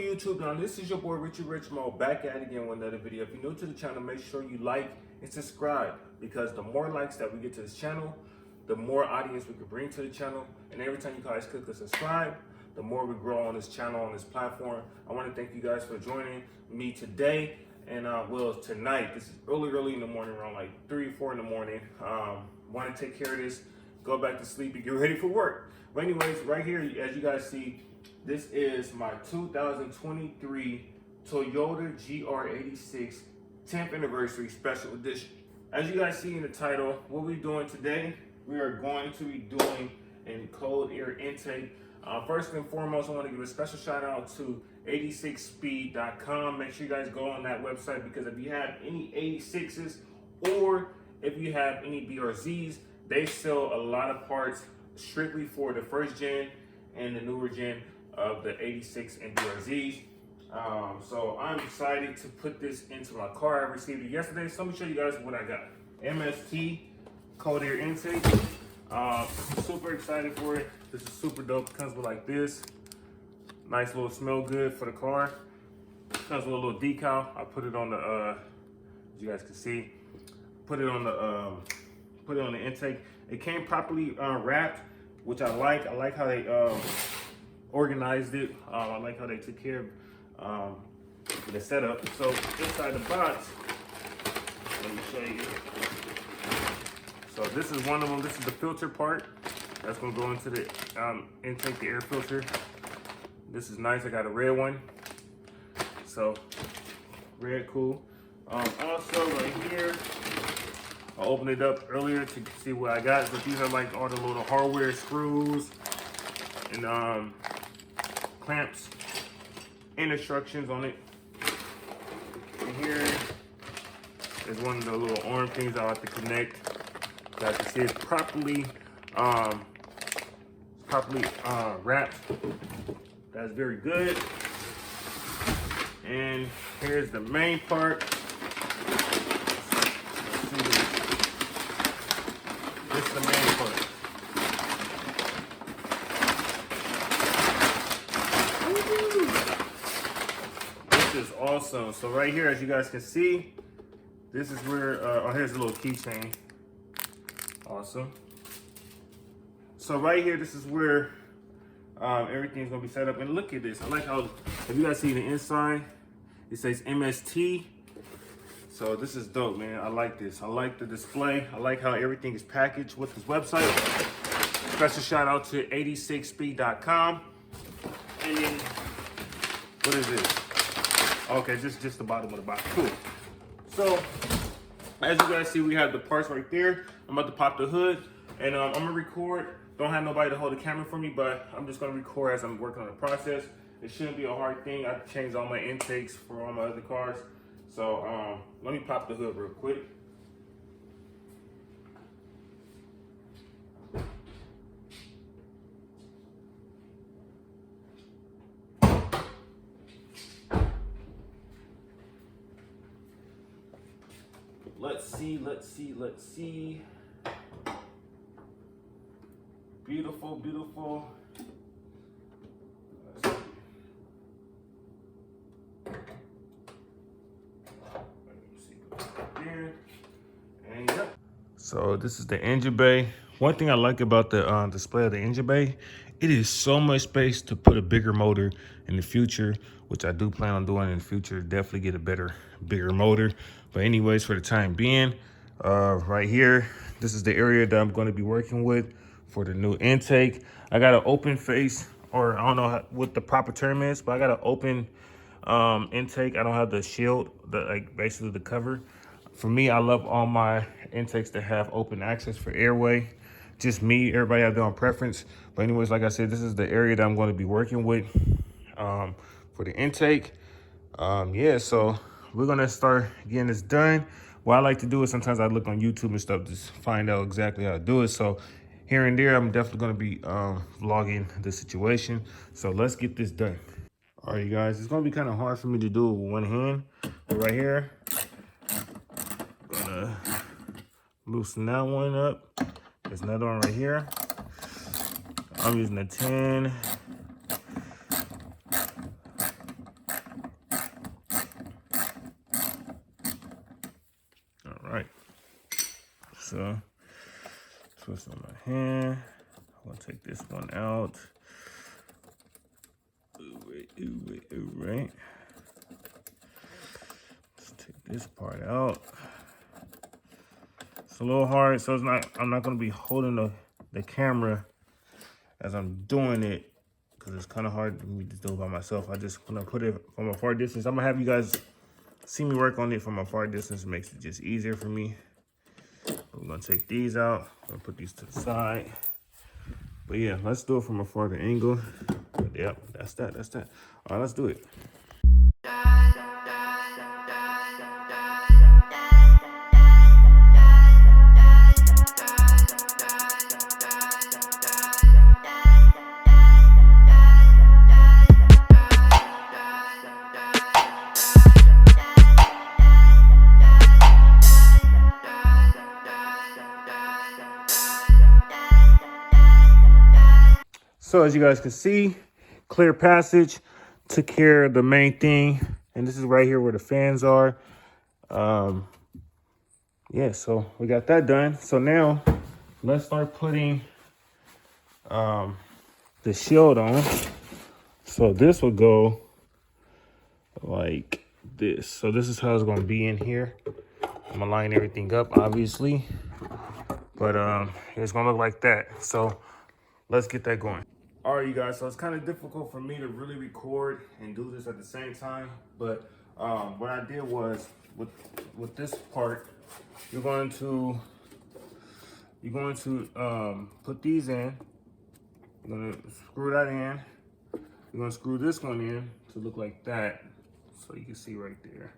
YouTube? Now this is your boy Richie Rich Mo back at it again with another video. If you're new to the channel, make sure you like and subscribe, because the more likes that we get to this channel, the more audience we can bring to the channel. And every time you guys click the subscribe, the more we grow on this channel, on this platform. I want to thank you guys for joining me today and well, tonight. This is early in the morning, around like 3 or 4 in the morning. Want to take care of this, go back to sleep and get ready for work. But anyways, right here, as you guys see, this is my 2023 Toyota GR86 10th anniversary special edition. As you guys see in the title, what we're doing today, we are going to be doing a cold air intake. First and foremost, I want to give a special shout out to 86speed.com. Make sure you guys go on that website, because if you have any 86s or if you have any BRZs, they sell a lot of parts strictly for the first gen and the newer gen of the 86 and BRZs. So I'm excited to put this into my car. I received it yesterday, so let me show you guys what I got. MST cold air intake. Super excited for it. This is super dope. It comes with like this. Nice little smell good for the car. Comes with a little decal. I put it on the as you guys can see, put it on the intake. It came properly wrapped, which I like. I like how they organized it. I like how they took care of the setup. So inside the box, let me show you. So this is one of them. This is the filter part that's gonna go into the intake, the air filter. This is nice. I got a red one. So red, cool. Also right here, I opened it up earlier to see what I got. But these are like all the little hardware screws and clamps and instructions on it. And here is one of the little arm things I have to connect. You guys can see it's properly wrapped. That's very good. And here's the main part. This is the main part. This is awesome. So right here, as you guys can see, this is where, oh, here's a little keychain. Awesome. So right here, this is where everything's gonna be set up. And look at this. I like how, if you guys see the inside, it says MST. So this is dope, man. I like this. I like the display. I like how everything is packaged with this website. Special shout out to 86speed.com. And then, what is this? Okay, just the bottom of the box. Cool. So, as you guys see, we have the parts right there. I'm about to pop the hood, and I'm gonna record. Don't have nobody to hold the camera for me, but I'm just gonna record as I'm working on the process. It shouldn't be a hard thing. I've changed all my intakes for all my other cars. So let me pop the hood real quick. Let's see. Beautiful, beautiful. Let's see. There. And yep. So this is the engine bay. One thing I like about the display of the engine bay, it is so much space to put a bigger motor in the future, which I do plan on doing in the future. Definitely get a bigger motor. But anyways, for the time being, right here, this is the area that I'm going to be working with for the new intake. I got an open face, or I don't know what the proper term is, but I got an open intake. I don't have the shield, like basically the cover. For me, I love all my intakes to have open access for airway. Just me, everybody have their own preference. But anyways, like I said, this is the area that I'm going to be working with for the intake. Yeah, so we're gonna start getting this done. What I like to do is sometimes I look on YouTube and stuff to find out exactly how to do it. So here and there, I'm definitely gonna be vlogging the situation. So let's get this done. All right, you guys, it's gonna be kind of hard for me to do it with one hand. But right here, I'm gonna loosen that one up. There's another one right here. I'm using a 10. So twist on my hand. I'm gonna take this one out. Ooh, right. Let's take this part out. It's a little hard, so I'm not gonna be holding the camera as I'm doing it, because it's kind of hard for me to do it by myself. I just gonna put it from a far distance. I'm gonna have you guys see me work on it from a far distance. It makes it just easier for me. We're gonna take these out. I'm gonna put these to the side. But yeah, let's do it from a farther angle. Yep, that's that. All right, let's do it. So as you guys can see, clear passage, took care of the main thing. And this is right here where the fans are. Yeah, so we got that done. So now let's start putting the shield on. So this will go like this. So this is how it's gonna be in here. I'm gonna line everything up, obviously. But it's gonna look like that. So let's get that going. All right, you guys, so it's kind of difficult for me to really record and do this at the same time, but what I did was with this part, you're going to put these in. You're gonna screw that in. You're gonna screw this one in to look like that, so you can see right there.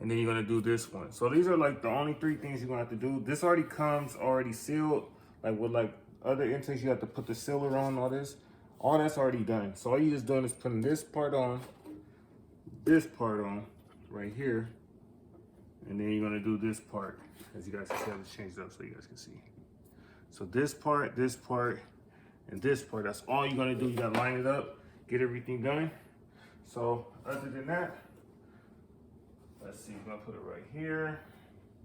And then you're gonna do this one. So these are like the only three things you're gonna have to do. This already comes already sealed, like with like other intakes, you have to put the sealer on, all that's already done. So all you just doing is putting this part on right here, and then you're gonna do this part. As you guys can see, I just changed it up so you guys can see. So this part, and this part, that's all you're gonna do. You gotta line it up, get everything done. So other than that, let's see, we're gonna put it right here,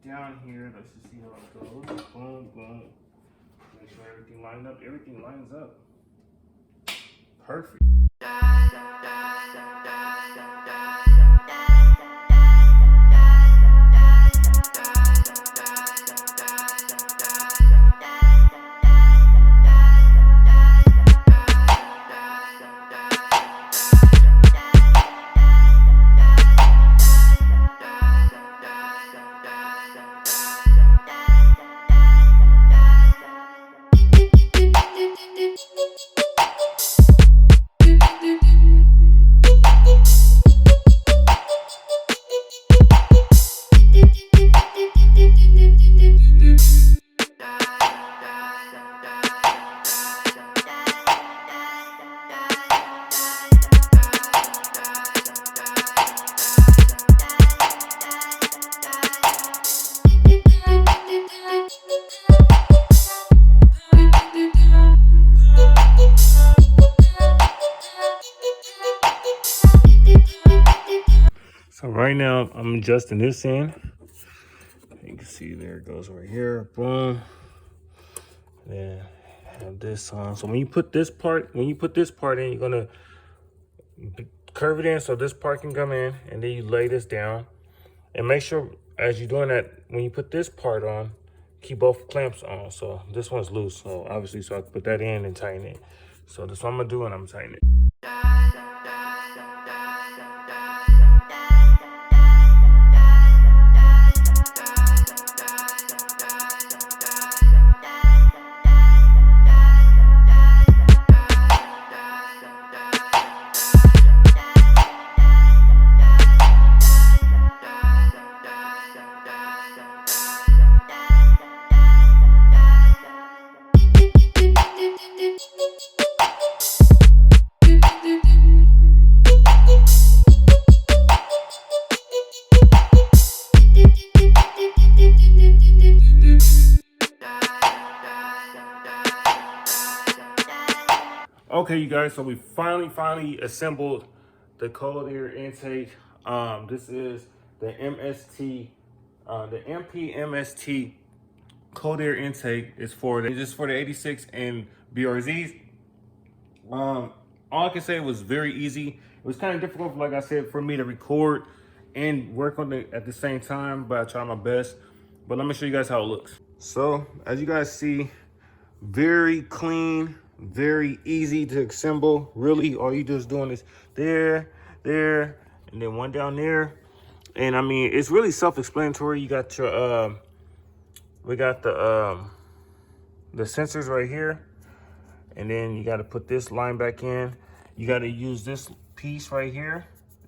down here. Let's just see how it goes. Boom, boom. Make sure everything lines up. Everything lines up. Perfect. So right now I'm adjusting this in. You can see there it goes right here. Boom. Then have this on. So when you put this part in, you're gonna curve it in so this part can come in, and then you lay this down. And make sure as you're doing that, when you put this part on, keep both clamps on. So this one's loose, so obviously, so I can put that in and tighten it. So that's what I'm gonna do, and I'm tightening it. Okay, you guys, so we finally assembled the cold air intake. This is the MST, the MP MST cold air intake is just for the 86 and BRZs. All I can say was very easy. It was kind of difficult, like I said, for me to record and work on it at the same time, but I tried my best. But let me show you guys how it looks. So as you guys see, very clean, very easy to assemble. Really, all you just doing is there, and then one down there. And I mean, it's really self-explanatory. You got your we got the sensors right here, and then you got to put this line back in. You got to use this piece right here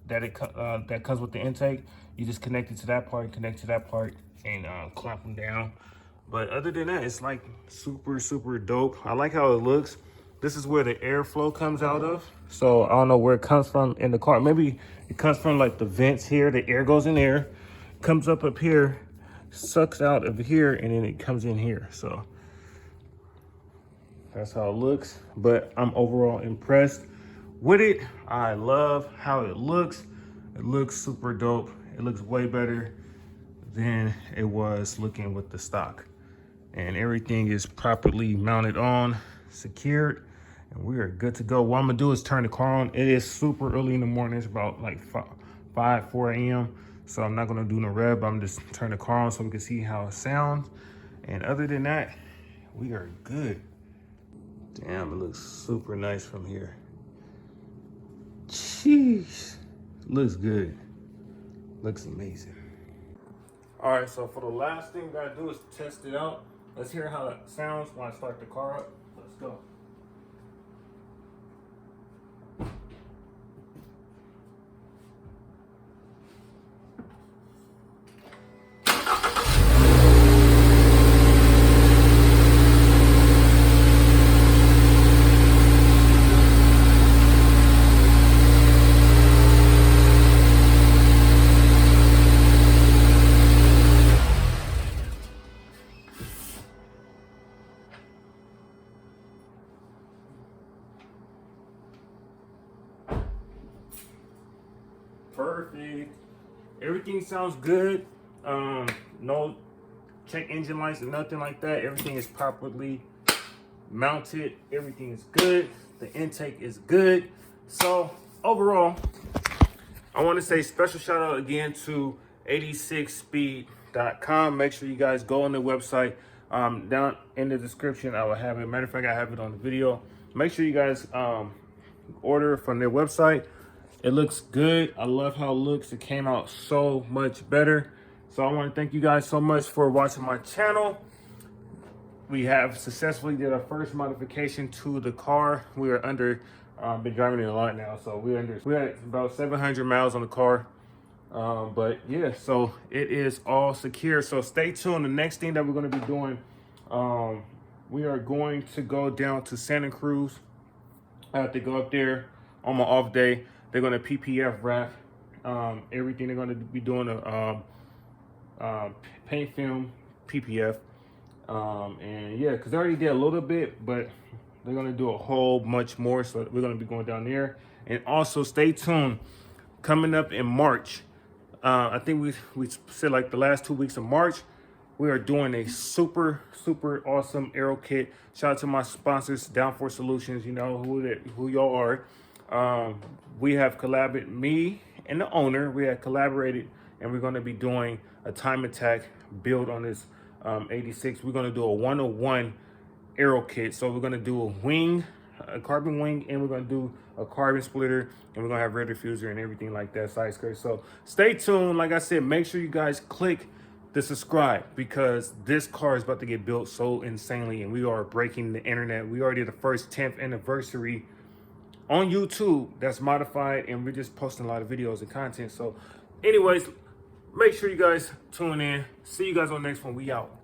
that comes with the intake. You just connect it to that part, connect to that part, and clamp them down. But other than that, it's like super dope. I like how it looks. This is where the airflow comes out of. So I don't know where it comes from in the car. Maybe it comes from like the vents here. The air goes in there, comes up here, sucks out of here, and then it comes in here. So that's how it looks. But I'm overall impressed with it. I love how it looks. It looks super dope. It looks way better than it was looking with the stock. And everything is properly mounted on, secured, and we are good to go. What I'm gonna do is turn the car on. It is super early in the morning. It's about like 4 a.m. So I'm not gonna do no rev. I'm just turn the car on so we can see how it sounds. And other than that, we are good. Damn, it looks super nice from here. Jeez, looks good. Looks amazing. All right, so for the last thing we gotta do is test it out. Let's hear how it sounds when I start the car up. Let's go. Perfect. Everything sounds good. No check engine lights or nothing like that. Everything is properly mounted. Everything is good. The intake is good. So overall, I want to say special shout out again to 86speed.com. Make sure you guys go on the website. Down in the description, I will have it. Matter of fact, I have it on the video. Make sure you guys order from their website. It looks good. I love how it looks. It came out so much better. So I want to thank you guys so much for watching my channel. We have successfully did our first modification to the car. We are under, been driving it a lot now. So we're at about 700 miles on the car. But yeah, so it is all secure. So stay tuned. The next thing that we're going to be doing, we are going to go down to Santa Cruz. I have to go up there on my off day. They're going to PPF wrap everything. They're going to be doing a paint film PPF. And yeah, because they already did a little bit, but they're going to do a whole much more. So we're going to be going down there. And also stay tuned. Coming up in March, I think we said like the last 2 weeks of March, we are doing a super awesome aero kit. Shout out to my sponsors, Downforce Solutions. You know who y'all are. We have collaborated, me and the owner, we have collaborated, and we're going to be doing a time attack build on this 86. We're going to do a 101 aero kit. So we're going to do a wing, a carbon wing, and we're going to do a carbon splitter, and we're going to have red diffuser and everything like that, side skirt. So stay tuned. Like I said, make sure you guys click the subscribe, because this car is about to get built so insanely, and we are breaking the internet. We already did the first 10th anniversary on YouTube that's modified, and we're just posting a lot of videos and content. So anyways, make sure you guys tune in. See you guys on the next one. We out.